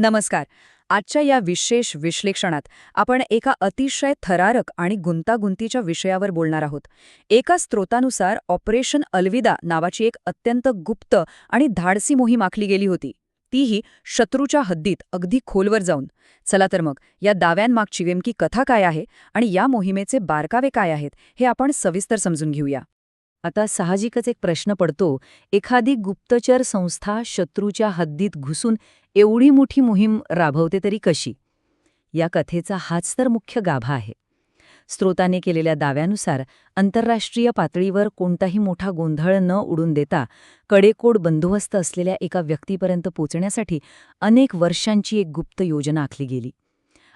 नमस्कार. आजच्या या विशेष विश्लेषणात आपण एका अतिशय थरारक आणि गुंतागुंतीच्या विषयावर बोलणार आहोत. एका स्रोतानुसार ऑपरेशन अलविदा नावाची एक अत्यंत गुप्त आणि धाडसी मोहीम आखली गेली होती, तीही शत्रूच्या हद्दीत अगदी खोलवर जाऊन. चला तर मग या दाव्यांमागची नेमकी कथा काय आहे आणि या मोहिमेचे बारकावे काय आहेत हे आपण सविस्तर समजून घेऊया. आता साहजिकच एक प्रश्न पडतो, एखादी गुप्तचर संस्था शत्रूच्या हद्दीत घुसून एवढी मोठी मोहीम राबवते तरी कशी? या कथेचा हाच तर मुख्य गाभा आहे. स्रोताने केलेल्या दाव्यानुसार आंतरराष्ट्रीय पातळीवर कोणताही मोठा गोंधळ न उडून देता कडेकोट बंदोबस्त असलेल्या एका व्यक्तीपर्यंत पोचण्यासाठी अनेक वर्षांची एक गुप्त योजना आखली गेली.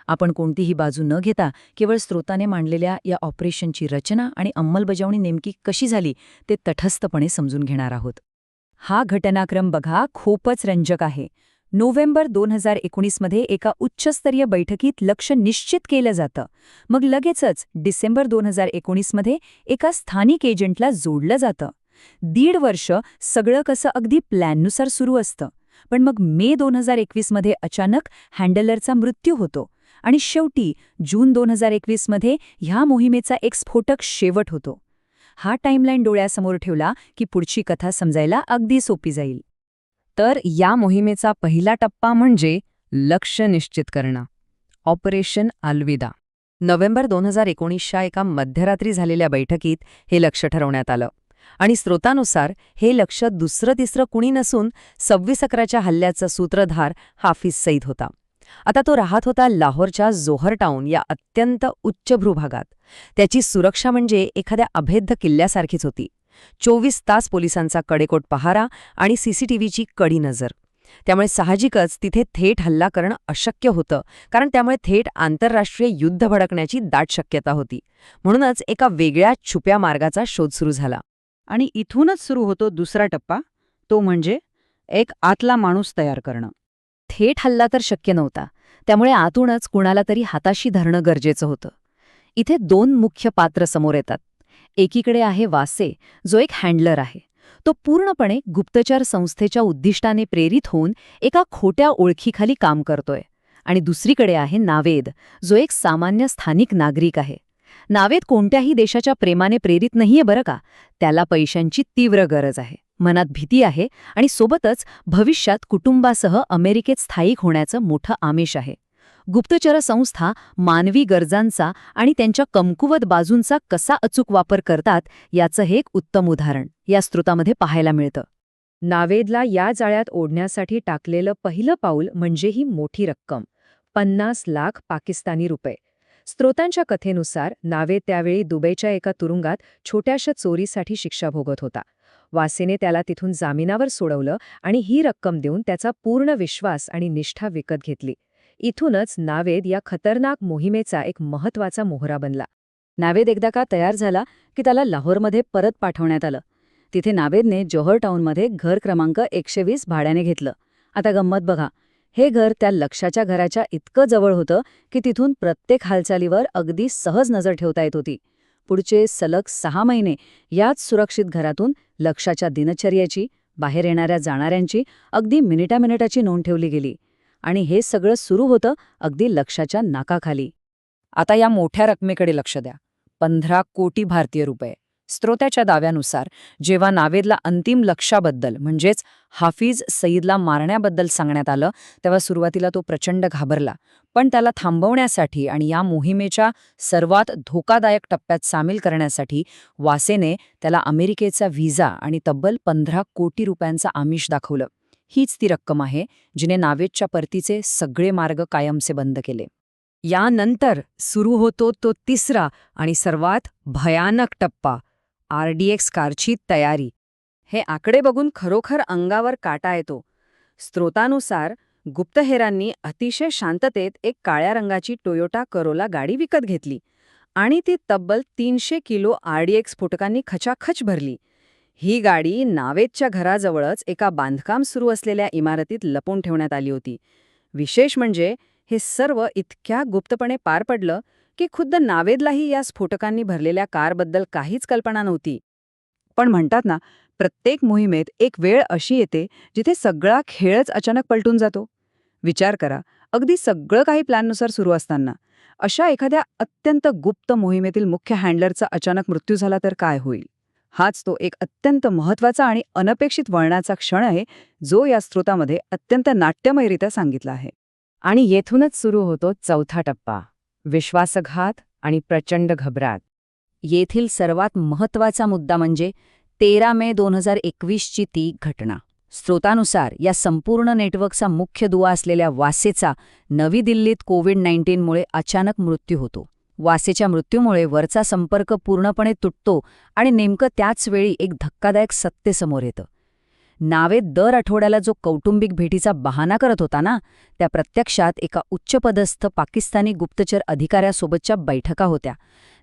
आपण कोणतीही बाजू न घेता केवळ स्रोताने मांडलेल्या या ऑपरेशनची रचना आणि अंमलबजावणी नेमकी कशी झाली ते तटस्थपणे समजून घेणार आहोत. हा घटनाक्रम बघा खूपच रंजक आहे. नोव्हेंबर 2019 मध्ये एका उच्चस्तरीय बैठकीत लक्ष्य निश्चित केलं जातं. मग लगेचच डिसेंबर 2019 मध्ये एका स्थानिक एजंटला जोडलं जातं. 1.5 वर्ष सगळं कसं अगदी प्लॅननुसार सुरू असतं. पण मग मे 2021 मध्ये अचानक हँडलरचा मृत्यू होतो आणि शेवटी जून 2021 मध्ये ह्या मोहिमेचा एक स्फोटक शेवट होतो. हा टाईमलाईन डोळ्यासमोर ठेवला की पुढची कथा समजायला अगदी सोपी जाईल. तर या मोहिमेचा पहिला टप्पा म्हणजे लक्ष्य निश्चित करणं. ऑपरेशन अलविदा. नोव्हेंबर 2019च्या एका मध्यरात्री झालेल्या बैठकीत हे लक्ष्य ठरवण्यात आलं. आणि स्रोतानुसार हे लक्ष्य दुसरं-तिसरं कुणी नसून 26/11च्या हल्ल्याचा सूत्रधार हाफिज सईद होता. आता तो राहत होता लाहोरच्या जोहर टाऊन या अत्यंत उच्च भूभागात. त्याची सुरक्षा म्हणजे एखाद्या अभेद्य किल्ल्यासारखीच होती. 24 तास पोलिसांचा कडेकोट पहारा आणि सीसीटीव्हीची कडी नजर. त्यामुळे साहजिकच तिथे थेट हल्ला करणं अशक्य होतं, कारण त्यामुळे थेट आंतरराष्ट्रीय युद्ध भडकण्याची दाट शक्यता होती. म्हणूनच एका वेगळ्या छुप्या मार्गाचा शोध सुरू झाला. आणि इथूनच सुरू होतो दुसरा टप्पा, तो म्हणजे एक आतला माणूस तयार करणं. थेट हल्ला तर शक्य नव्हता, त्यामुळे आतूनच कुणाला तरी हाताशी धरणं गरजेचं होतं. इथे 2 मुख्य पात्र समोर येतात. एकीकडे आहे वासे, जो एक हँडलर आहे. तो पूर्णपणे गुप्तचर संस्थेच्या उद्दिष्टाने प्रेरित होऊन एका खोट्या ओळखीखाली काम करतोय. आणि दुसरीकडे आहे नावेद, जो एक सामान्य स्थानिक नागरिक आहे. नावेद कोणत्याही देशाच्या प्रेमाने प्रेरित नाहीये बरं का. त्याला पैशांची तीव्र गरज आहे, मनात भीती आहे आणि सोबतच भविष्यात कुटुंबासह अमेरिकेत स्थायिक होण्याचं मोठं आमिष आहे. गुप्तचर संस्था मानवी गरजांचा आणि त्यांच्या कमकुवत बाजूंचा कसा अचूक वापर करतात याचं हे एक उत्तम उदाहरण या स्रोतामध्ये पाहायला मिळतं. नावेदला या जाळ्यात ओढण्यासाठी टाकलेलं पहिलं पाऊल म्हणजे ही मोठी रक्कम, 50 लाख पाकिस्तानी रुपये. स्रोतांच्या कथेनुसार नावेद त्यावेळी दुबईच्या एका तुरुंगात छोट्याशा चोरीसाठी शिक्षा भोगत होता. वासेने त्याला तिथून जामिनावर सोडवलं आणि ही रक्कम देऊन त्याचा पूर्ण विश्वास आणि निष्ठा विकत घेतली. इथूनच नावेद या खतरनाक मोहिमेचा एक महत्त्वाचा मोहरा बनला. नावेद एकदा का तयार झाला की त्याला लाहोरमध्ये परत पाठवण्यात आलं. तिथे नावेदने जोहर टाऊनमध्ये घर क्रमांक 120 भाड्याने घेतलं. आता गंमत बघा, हे घर त्या लक्ष्याच्या घराच्या इतकं जवळ होतं की तिथून प्रत्येक हालचालीवर अगदी सहज नजर ठेवता येत होती. पुढचे सलग 6 महिने याच सुरक्षित घरातून लक्ष्याच्या दिनचर्येची, बाहेर येणाऱ्या जाणाऱ्यांची अगदी मिनिटामिनिटाची नोंद ठेवली गेली. आणि हे सगळं सुरू होतं अगदी लक्ष्याच्या नाकाखाली. आता या मोठ्या रकमेकडे लक्ष द्या. 15 कोटी भारतीय रुपये. स्रोताच्या दाव्यानुसार जेव्हा नावेदला अंतिम लक्ष्याबद्दल म्हणजेच हाफिज सईदला मारण्याबद्दल सांगण्यात आलं, तेव्हा सुरुवातीला तो प्रचंड घाबरला. पण त्याला थांबवण्यासाठी आणि या मोहिमेच्या सर्वात धोकादायक टप्प्यात सामील करण्यासाठी वासेने त्याला अमेरिकेचा व्हिसा आणि तब्बल 15 कोटी रुपयांचं आमिष दाखवलं. हीच ती रक्कम आहे जिने नावेदच्या परतीचे सगळे मार्ग कायमचे बंद केले. यानंतर सुरू होतो तो तिसरा आणि सर्वात भयानक टप्पा, RDX कारची तयारी. हे आकडे बघून खरोखर अंगावर काटा येतो. स्रोतानुसार गुप्तहेरांनी अतिशय शांततेत एक काळ्या रंगाची टोयोटा करोला गाडी विकत घेतली आणि ती तब्बल 300 किलो RDX स्फोटकांनी खचाखच भरली. ही गाडी नावेदच्या घराजवळच एका बांधकाम सुरू असलेल्या इमारतीत लपवून ठेवण्यात आली होती. विशेष म्हणजे हे सर्व इतक्या गुप्तपणे पार पडलं की खुद्द नावेदलाही या स्फोटकांनी भरलेल्या कारबद्दल काहीच कल्पना नव्हती. पण म्हणतात ना, प्रत्येक मोहिमेत एक वेळ अशी येते जिथे सगळा खेळच अचानक पलटून जातो. विचार करा, अगदी सगळं काही प्लॅननुसार सुरू असताना अशा एखाद्या अत्यंत गुप्त मोहिमेतील मुख्य हँडलरचा अचानक मृत्यू झाला तर काय होईल? हाच तो एक अत्यंत महत्त्वाचा आणि अनपेक्षित वळणाचा क्षण आहे, जो या स्रोतामध्ये अत्यंत नाट्यमयरित्या सांगितला आहे. आणि येथूनच सुरू होतो चौथा टप्पा, विश्वासघात आणि प्रचंड घबराट. येथील सर्वात महत्त्वाचा मुद्दा म्हणजे 13 मे 2021ची ती घटना. स्रोतानुसार या संपूर्ण नेटवर्कचा मुख्य दुवा असलेल्या वासेचा नवी दिल्लीत कोविड-19मुळे अचानक मृत्यू होतो. वासेच्या मृत्यूमुळे वरचा संपर्क पूर्णपणे तुटतो आणि नेमकं त्याच वेळी एक धक्कादायक सत्य समोर येतं. नावेद दर आठवड्याला जो कौटुंबिक भेटीचा बहाणा करत होता ना, त्या प्रत्यक्षात एका उच्चपदस्थ पाकिस्तानी गुप्तचर अधिकाऱ्यासोबतच्या बैठका होत्या.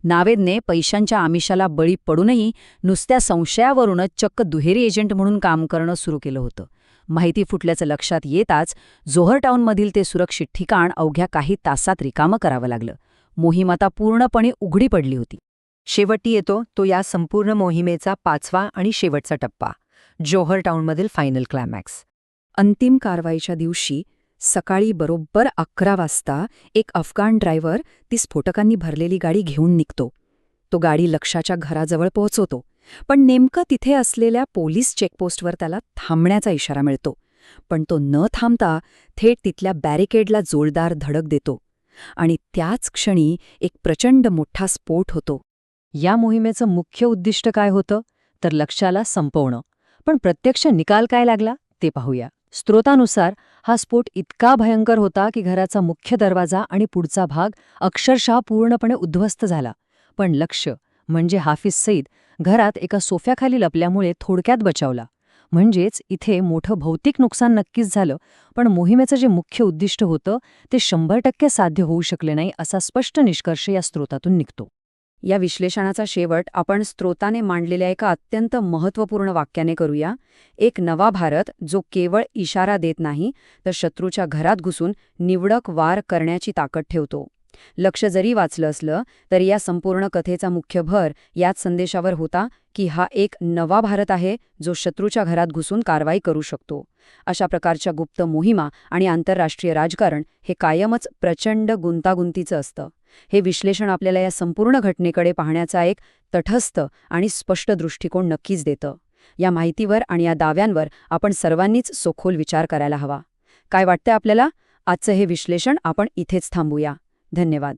नावेदने पैशांच्या आमिषाला बळी पडूनही नुसत्या संशयावरूनच चक्क दुहेरी एजंट म्हणून काम करणं सुरू केलं होतं. माहिती फुटल्याचं लक्षात येताच जोहर टाऊनमधील ते सुरक्षित ठिकाण अवघ्या काही तासात रिकामं करावं लागलं. मोहीम आता पूर्णपणे उघडी पडली होती. शेवटी येतो तो या संपूर्ण मोहिमेचा 5वा आणि शेवटचा टप्पा, जोहर टाऊनमधील फायनल क्लायमॅक्स. अंतिम कारवाईच्या दिवशी सकाळी बरोबर 11 वाजता एक अफगाण ड्रायव्हर ती स्फोटकांनी भरलेली गाडी घेऊन निघतो. तो गाडी लक्ष्याच्या घराजवळ पोहोचवतो, पण नेमकं तिथे असलेल्या पोलीस चेकपोस्टवर त्याला थांबण्याचा इशारा मिळतो. पण तो न थांबता थेट तिथल्या बॅरिकेडला जोरदार धडक देतो आणि त्याच क्षणी एक प्रचंड मोठा स्फोट होतो. या मोहिमेचं मुख्य उद्दिष्ट काय होतं? तर लक्ष्याला संपवणं. पण प्रत्यक्ष निकाल काय लागला ते पाहूया. स्रोतानुसार हा स्फोट इतका भयंकर होता की घराचा मुख्य दरवाजा आणि पुढचा भाग अक्षरशः पूर्णपणे उद्ध्वस्त झाला. पण लक्ष्य म्हणजे हाफिज सईद घरात एका सोफ्याखाली लपल्यामुळे थोडक्यात बचावला. म्हणजेच इथे मोठं भौतिक नुकसान नक्कीच झालं, पण मोहिमेचं जे मुख्य उद्दिष्ट होतं ते 100% साध्य होऊ शकले नाही, असा स्पष्ट निष्कर्ष या स्रोतातून निघतो. या विश्लेषणाचा शेवट आपण स्रोताने मांडलेल्या एका अत्यंत महत्त्वपूर्ण वाक्याने करूया. एक नवा भारत जो केवळ इशारा देत नाही, तर शत्रूच्या घरात घुसून निवडक वार करण्याची ताकद ठेवतो. लक्ष जरी वाचलं असलं तरी या संपूर्ण कथेचा मुख्य भर याच संदेशावर होता की हा एक नवा भारत आहे जो शत्रूच्या घरात घुसून कारवाई करू शकतो. अशा प्रकारच्या गुप्त मोहिमा आणि आंतरराष्ट्रीय राजकारण हे कायमच प्रचंड गुंतागुंतीचं असतं. हे विश्लेषण आपल्याला या संपूर्ण घटनेकडे पाहण्याचा एक तटस्थ आणि स्पष्ट दृष्टिकोन नक्कीच देतं. या माहितीवर आणि या दाव्यांवर आपण सर्वांनीच सखोल विचार करायला हवा. काय वाटतंय आपल्याला? आजचं हे विश्लेषण आपण इथेच थांबूया. धन्यवाद.